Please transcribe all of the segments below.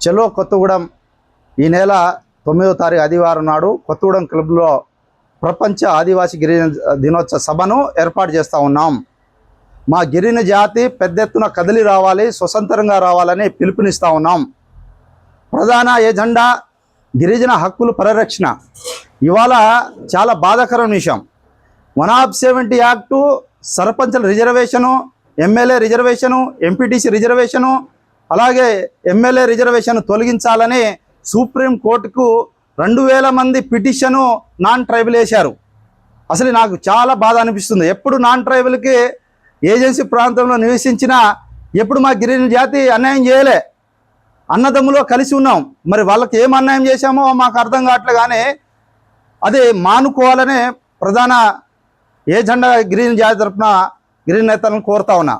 చలో కొత్తగూడెం ఈ నెల 9వ తారీఖు ఆదివారం నాడు కొత్తగూడెం క్లబ్లో ప్రపంచ ఆదివాసీ గిరిజన దినోత్సవ సభను ఏర్పాటు చేస్తూ ఉన్నాం. మా గిరిజన జాతి పెద్ద ఎత్తున కదిలి రావాలి, స్వతంత్రంగా రావాలని పిలుపునిస్తూ ఉన్నాం. ప్రధాన ఎజెండా గిరిజన హక్కుల పరిరక్షణ. ఇవాళ చాలా బాధాకరమైన విషయం. 170 యాక్టు సర్పంచుల reservation, MLA reservation, MPTC reservation, అలాగే ఎమ్మెల్యే రిజర్వేషన్ తొలగించాలని సుప్రీంకోర్టుకు 2000 మంది పిటిషను నాన్ ట్రైబల్ వేశారు. అసలు నాకు చాలా బాధ అనిపిస్తుంది. ఎప్పుడు నాన్ ట్రైబల్కి ఏజెన్సీ ప్రాంతంలో నివసించినా ఎప్పుడు మా గిరిజన జాతి అన్యాయం చేయలే. అన్నదమ్ములో కలిసి ఉన్నాం. మరి వాళ్ళకి ఏం అన్యాయం చేశామో మాకు అర్థం కావట్లే. కానీ అది మానుకోవాలనే ప్రధాన ఏజెండా గిరిజన జాతి తరఫున గిరిజన నేతలను కోరుతా ఉన్నా.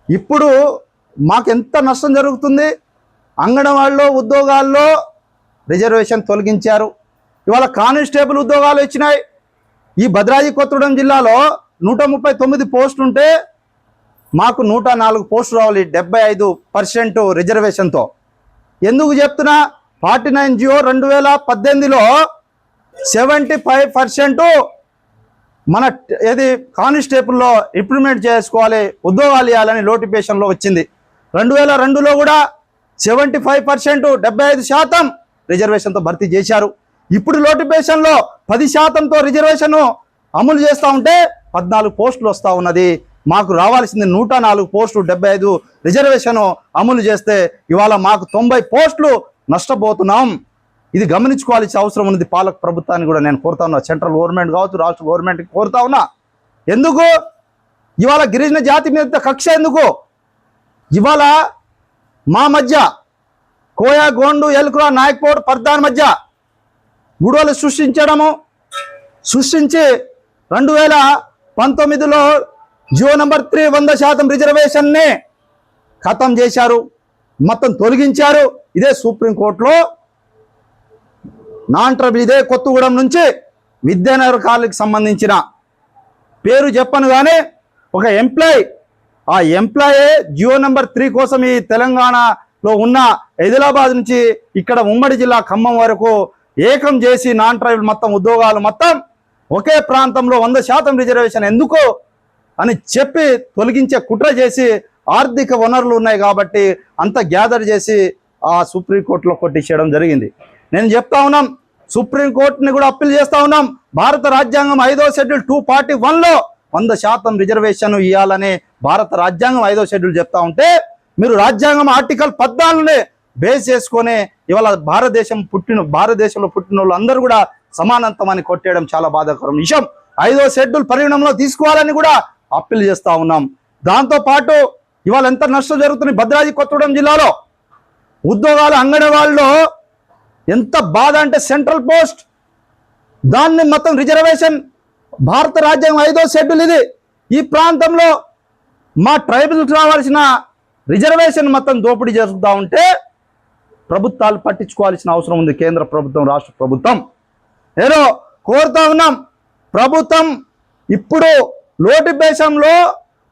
ఇప్పుడు మాకు ఎంత నష్టం జరుగుతుంది. అంగన్వాడీలో ఉద్యోగాల్లో రిజర్వేషన్ తొలగించారు. ఇవాళ కానిస్టేబుల్ ఉద్యోగాలు వచ్చినాయి. ఈ భద్రాద్రి కొత్తగూడెం జిల్లాలో 139 పోస్టులు ఉంటే మాకు 104 పోస్టులు రావాలి 75% రిజర్వేషన్తో. ఎందుకు చెప్తున్నా? 49 జియో 2018లో 75% మన ఏది కానిస్టేబుల్లో ఇంప్లిమెంట్ చేసుకోవాలి, ఉద్యోగాలు ఇవ్వాలని నోటిఫికేషన్లో వచ్చింది. 2002లో కూడా 75% 75% రిజర్వేషన్తో భర్తీ చేశారు. ఇప్పుడు నోటిఫికేషన్లో 10%తో రిజర్వేషన్ అమలు చేస్తూ ఉంటే 14 పోస్టులు వస్తూ ఉన్నది. మాకు రావాల్సింది 104 పోస్టులు. 75 రిజర్వేషన్ అమలు చేస్తే ఇవాళ మాకు 90 పోస్టులు నష్టపోతున్నాం. ఇది గమనించుకోవాల్సిన అవసరం ఉన్నది. పాలక ప్రభుత్వాన్ని కూడా నేను కోరుతా ఉన్నా. సెంట్రల్ గవర్నమెంట్ కావచ్చు, రాష్ట్ర గవర్నమెంట్కి కోరుతా ఉన్నా. ఎందుకు ఇవాళ గిరిజన జాతి మీద కక్ష? ఎందుకు ఇవాళ మా మధ్య కోయా, గోండు, ఎలుకుల, నాయక్పోడ్, పర్దాన్ మధ్య గొడవలు సృష్టించి 2019లో జియో నెంబర్ 3 100% రిజర్వేషన్ని ఖతం చేశారు, మొత్తం తొలగించారు. ఇదే సుప్రీంకోర్టులో నాన్ ట్రైబల్, ఇదే కొత్తగూడెం నుంచి విద్యానగర్ కాలేజీకి సంబంధించిన పేరు చెప్పను కానీ ఒక ఎంప్లాయీ, ఆ ఎంప్లాయీ జియో నెంబర్ 3 కోసం ఈ తెలంగాణలో ఉన్న ఆదిలాబాద్ నుంచి ఇక్కడ ఉమ్మడి జిల్లా ఖమ్మం వరకు ఏకం చేసి నాన్ ట్రైబల్ మొత్తం ఉద్యోగాలు మొత్తం ఒకే ప్రాంతంలో 100% రిజర్వేషన్ ఎందుకు అని చెప్పి తొలగించే కుట్ర చేసి, ఆర్థిక వనరులు ఉన్నాయి కాబట్టి అంత గ్యాదర్ చేసి ఆ సుప్రీంకోర్టులో కొట్టించడం జరిగింది. నేను చెప్తా ఉన్నాం, సుప్రీంకోర్టుని కూడా అప్పీల్ చేస్తా ఉన్నాం. భారత రాజ్యాంగం 5వ షెడ్యూల్ 241లో 100% రిజర్వేషన్ ఇవ్వాలని భారత రాజ్యాంగం 5వ షెడ్యూల్ చెప్తా ఉంటే మీరు రాజ్యాంగం ఆర్టికల్ 14ని బేస్ చేసుకొని ఇవాళ భారతదేశంలో పుట్టిన వాళ్ళు అందరూ కూడా సమానత్వమని కొట్టేయడం చాలా బాధాకరం విషయం. 5వ షెడ్యూల్ పరిగణంలో తీసుకోవాలని కూడా అప్పీల్ చేస్తూ ఉన్నాం. దాంతోపాటు ఇవాళ ఎంత నష్టం జరుగుతుంది భద్రాద్రి కొత్తగూడెం జిల్లాలో. ఉద్యోగాలు అంగన్వాడీలో ఎంత బాధ అంటే సెంట్రల్ పోస్ట్ దాన్ని మొత్తం రిజర్వేషన్, భారత రాజ్యాంగం 5వ షెడ్యూల్ ఇది. ఈ ప్రాంతంలో మా ట్రైబల్కి రావాల్సిన రిజర్వేషన్ మొత్తం దోపిడీ జరుగుతూ ఉంటే ప్రభుత్వాలు పట్టించుకోవాల్సిన అవసరం ఉంది. కేంద్ర ప్రభుత్వం, రాష్ట్ర ప్రభుత్వం. ఏదో కోరుతా ఉన్నాం, ప్రభుత్వం ఇప్పుడు నోటిఫికేషన్లో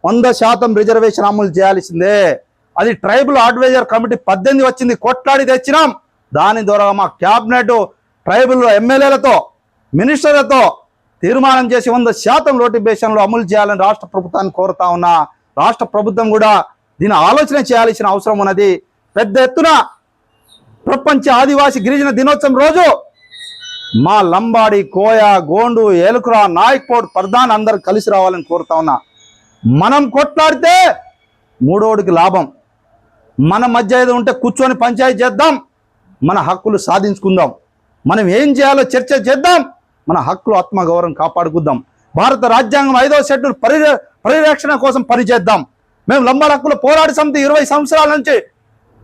100% రిజర్వేషన్ అమలు చేయాల్సిందే. అది ట్రైబల్ అడ్వైజర్ కమిటీ 18 వచ్చింది, కొట్లాడి తెచ్చినాం. దాని ద్వారా మా క్యాబినెట్ ట్రైబల్ ఎమ్మెల్యేలతో, మినిస్టర్లతో తీర్మానం చేసి 100% నోటిఫికేషన్లో అమలు చేయాలని రాష్ట్ర ప్రభుత్వాన్ని కోరుతా ఉన్నా. రాష్ట్ర ప్రభుత్వం కూడా దీని ఆలోచన చేయాల్సిన అవసరం ఉన్నది. పెద్ద ఎత్తున ప్రపంచ ఆదివాసీ గిరిజన దినోత్సవం రోజు మా లంబాడి, కోయ, గోండు, ఏలుకుర, నాయక్పోడ్, పర్దాన్ అందరు కలిసి రావాలని కోరుతా ఉన్నా. మనం కొట్లాడితే మూడోడికి లాభం. మన మధ్య ఏదో ఉంటే కూర్చొని పంచాయతీ చేద్దాం, మన హక్కులు సాధించుకుందాం. మనం ఏం చేయాలో చర్చ చేద్దాం, మన హక్కులు, ఆత్మగౌరవం కాపాడుకుందాం. భారత రాజ్యాంగం 5వ షెడ్యూల్ పరిరక్షణ కోసం పనిచేద్దాం. మేము లంబాడ హక్కుల పోరాట సమితి 20 సంవత్సరాల నుంచి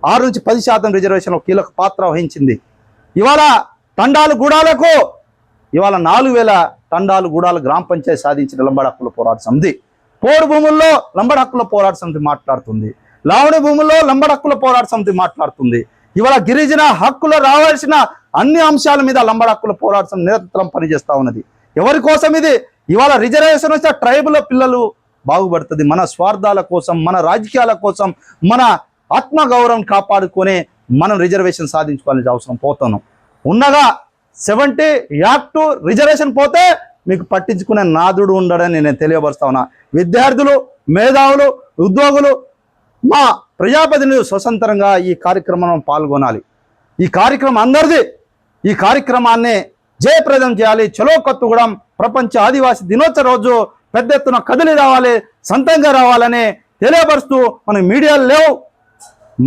6 నుంచి 10% రిజర్వేషన్లో కీలక పాత్ర వహించింది. ఇవాళ తండాలు గూడాలకు ఇవాళ 4000 తండాలు గూడాలు గ్రామ పంచాయతీ సాధించిన లంబాడ హక్కుల పోరాట సమితి. పోడు భూముల్లో లంబాడ హక్కుల పోరాట సమితి మాట్లాడుతుంది. లావణి భూముల్లో లంబాడ హక్కుల పోరాట సమితి మాట్లాడుతుంది. ఇవాళ గిరిజన హక్కులు రావాల్సిన అన్ని అంశాల మీద లంబాడ హక్కుల పోరాట సమితి నిరంతరం పనిచేస్తూ ఉన్నది. ఎవరి కోసం ఇది? ఇవాళ రిజర్వేషన్ వస్తే ట్రైబల్ పిల్లలు బాగుపడుతుంది. మన స్వార్థాల కోసం, మన రాజకీయాల కోసం, మన ఆత్మగౌరవం కాపాడుకునే మనం రిజర్వేషన్ సాధించుకోవాల్సిన అవసరం పోతున్నాం. ఉన్నగా 70 యాక్ట్ రిజర్వేషన్ పోతే మీకు పట్టించుకునే నాదుడు ఉండడని నేను తెలియపరుస్తా ఉన్నా. విద్యార్థులు, మేధావులు, ఉద్యోగులు, మా ప్రజాప్రతినిధులు స్వతంత్రంగా ఈ కార్యక్రమంలో పాల్గొనాలి. ఈ కార్యక్రమం అందరిది. ఈ కార్యక్రమాన్ని జయప్రదం చేయాలి. చలో కొత్తగూడెం ప్రపంచ ఆదివాసీ దినోత్సవ రోజు పెద్ద ఎత్తున కదిలి రావాలి, సొంతంగా రావాలని తెలియపరుస్తూ, మనకు మీడియాలు లేవు,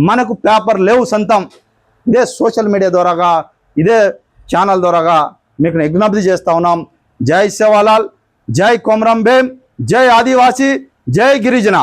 మనకు పేపర్ లేవు సొంతం. ఇదే సోషల్ మీడియా ద్వారాగా, ఇదే ఛానల్ ద్వారాగా మీకు విజ్ఞప్తి చేస్తూ ఉన్నాం. జై సేవాలాల్, జై కొమరం భీం, జై ఆదివాసీ, జై గిరిజన.